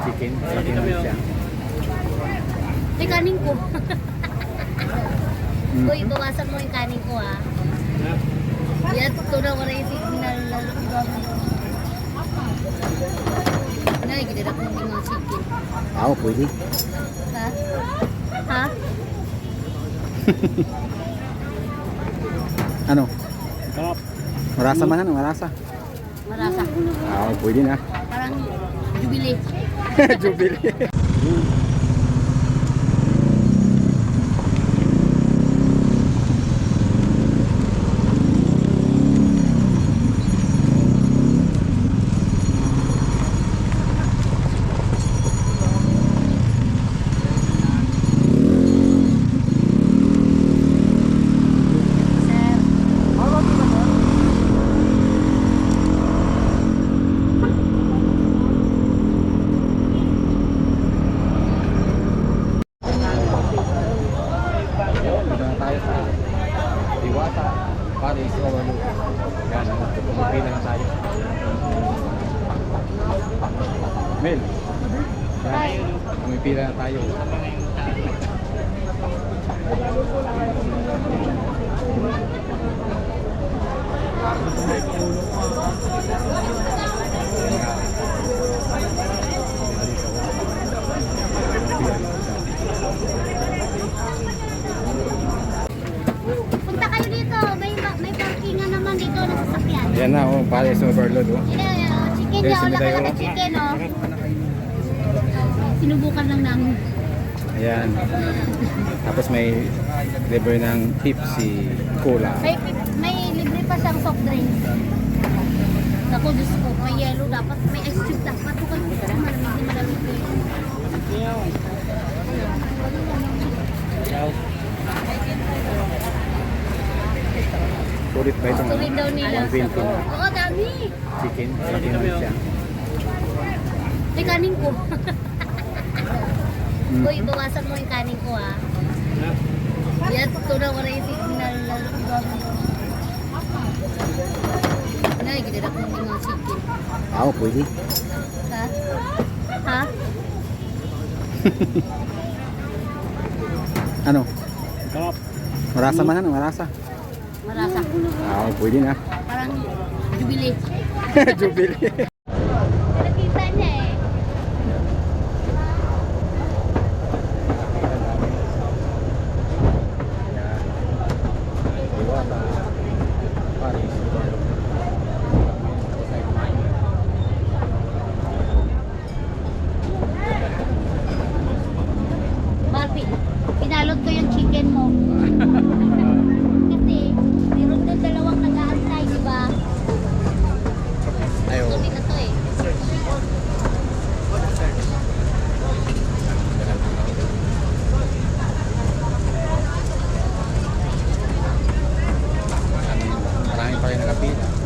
Chicken. Chicken naman siya. May kanin ko. Uy, bawasan mo yung kanin ko ha. Yan, tunaw ko na yung signal. Nay, ginira ko yung chicken. Oo, pwede. Ha? Ha? Ano? Marasa man ano? Marasa? Marasa. Oo, pwede na. Parang jubilee. Jubilee. Tayo sa Diwata, Paris, Overlook. Yan, pumipila na tayo. Mel, yan, pumipila na tayo. Punta kayo dito. May parkingan naman dito na sasakyan. Yan na, oh, Paris, Overlook. Oh. Chicken niya. Wala ka na chicken, oh. Sinubukan lang namin. Ayan. Tapos may libre ng Pepsi Cola. May libre pa siyang soft drink. Ako, Diyos ko, may yellow dapat. May ice cube dapat. Ito kayo, malamig ko yun. Sulit ba itong Sulit daw nila. 120 na Oo, dami. chicken? Chicken naman siya. May kanin ko. Uy, bawasan mo yung kanin ko ha. Yan, tunaw ko na yung signal. Nay, ginira ko yung chicken. Oo, pwede. Ha? Ha? Ano? Marasa man ano? Marasa? Marasa. Oo, pwede na. Parang jubilee. Jubilee. Nakita niya eh. Diwata, Paris, Barbie, pinalot ko yung chicken mo. Kasi, meron doon dalawang nag-aantay, di ba? Ayaw. Tuloy na to eh. Maraming pa rin nakapila.